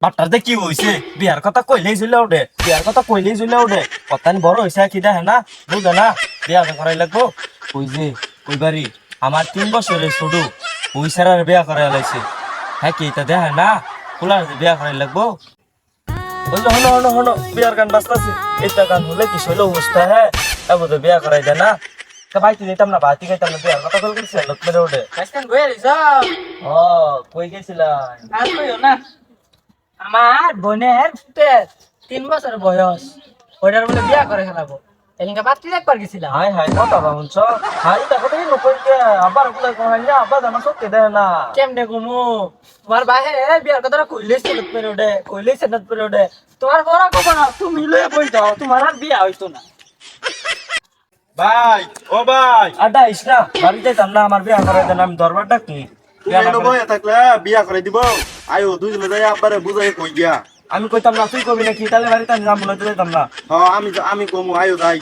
বাপটাতে কি হইছে বিয়ার কথা কইলেই জ্বলে ওঠে কথা বড় হইছে কি দেখে না বুঝে না বিয়া করাই লাগবো ওই যে ওই বাড়ি আমার 3 বছরের ছোট ওই সারার বিয়া করাই লাইছে হ্যাঁ কি তা দেখে না ফুলার বিয়া করাই লাগবো হলো হলো হলো হলো বিয়ার গান বাজতাছে এটা গান হলে কি হইলো অবস্থা হ্যাঁ তারপর তো বিয়া করাই দেয় না তা ভাইতে দিতাম না ভাইতে খাইতাম না বিয়ার কথা কল করছে লোক মেরে ওঠে আজকাল বইয়া দিছ ও কই গেছিলা আর কইও না আমার বোনের 3 বছর বয়স ওইটার বলে বিয়া করে খেলাবো এলিঙ্কা পাত্রী একবার গেছিলাম হাই হাই কথা বাউনছ হাই দেখো তো নকইতে আবার কুলাই কোন না আবার জানা সত্যি দেয় না কেমনে ঘুমু তোমার বাহে বিয়ার কথা কইলেই সেনত পেরে ওঠে তোমার বড় কখন তুমি লয়ে বই যাও তোমার আর বিয়া হইতো না ভাই ও ভাই আডা ইসনা বাড়ি যাইতাম না আমার বিয়া করাই দেন আমি দরবার ডাকি তুমি এনে বইয়া থাকলে বিয়া করে দিব আয়ো দুইজনে যাই আব্বারে বুঝাই কই গিয়া আমি কইতাম না তুই কবি নাকি তাহলে বাড়িতে আমি যাবো না যাইতাম না হ আমি কমু আয়ো যাই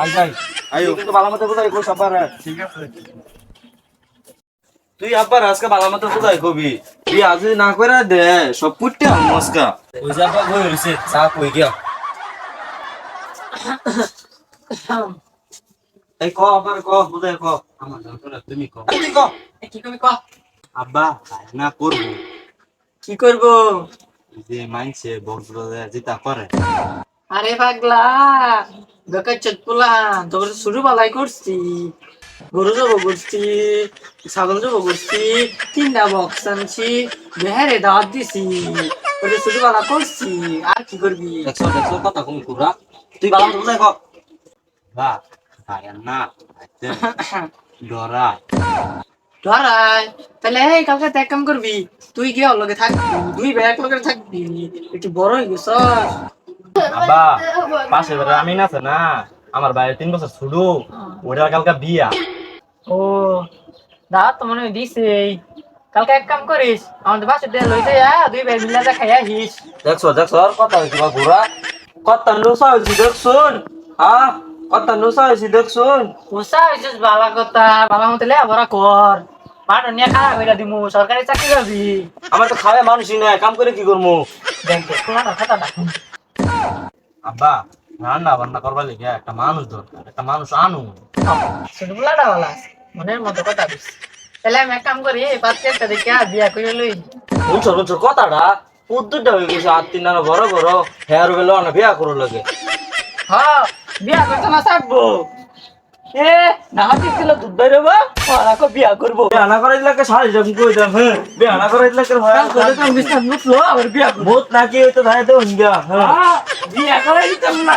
আই যাই আয়ো কিন্তু ভালো মতো বুঝাই কই সবার ঠিক আছে তুই আব্বার আজকে ভালো মতো বুঝাই কবি তুই আজ না করে দে সব পুটতে মস্কা ওই যে আব্বা কই হইছে চা কই গিয়া এই ক আবার ক বুঝাই ক আমার জানতো না তুমি ক তুই ক কি কবি ক আব্বা না করব কি করব যে মাইনছে বক্সবাজার যেটা করে আরে পাগলা বেকার চটপুলা তোর শুরু বালাই করছি গরু জব করছি ছাগল জব করছি 3টা বক্স আনছি বেহারে দাওয়াত দিছি ওরে শুরু বালা করছি আর কি করবি দেখছো দেখছো কথা কম কুরা তুই ভালো মতো বুঝাই ক বা ভাই না ডরা ধরাই তাহলে এই কালকে এক কাম করবি তুই গিয়ে ওর লগে থাকবি 2 ভাই এক লগে থাকবি একটু বড় হয়ে গেছ আব্বা পাশে বাড়ি আমি না আছে না আমার ভাই 3 বছর ছোট ওটা কালকে বিয়া ও দাওয়াত তো মনে হয় দিছে কালকে এক কাম করিস আমাদের বাসে দিয়ে লইতে যা 2 ভাই মিলে যা খাইয়া হিস দেখছো দেখছো আর কথা হইছে বা ঘোরা কথা নুসা হইছে দেখছুন হ্যাঁ কথা নুসা হইছে দেখছুন কোসা হইছিস বালা কথা বালা মতো লে বড় কর মাঠ নিয়ে খারাপ হইলা দিমু সরকারি চাকরি পাবি আমার তো খাওয়া মানুষই না কাম করে কি করবো দেখ দেখ খোলাটা কথা না আব্বা রান্না বান্না করবার লিগে একটা মানুষ দরকার একটা মানুষ আনু শুধু বুলাটা বালা মনের মতো কথা দিস তাহলে আমি এক কাম করি পাত্রে একটা দেখে বিয়া করে লই শুনছো শুনছো কথাটা উদ্দুরটা হয়ে গেছে আর 3 আনা বড় বড় হেয়ার বেলো না বিয়া করো লাগে হ্যাঁ বিয়া করতে না থাকবো এ না ঠিক ছিল দুধ বেরোবো ওরাকে বিয়া করবো বিয়া না করাইলে লাগে সারি যখন কই দাম হ্যাঁ বিয়া না করাইলে লাগে হয় করে তো বিস্তার মুখলো আবার বিয়া করবো বহুত নাকি হইতো ধাই তো হইয়া হ্যাঁ বিয়া করে দিতাম না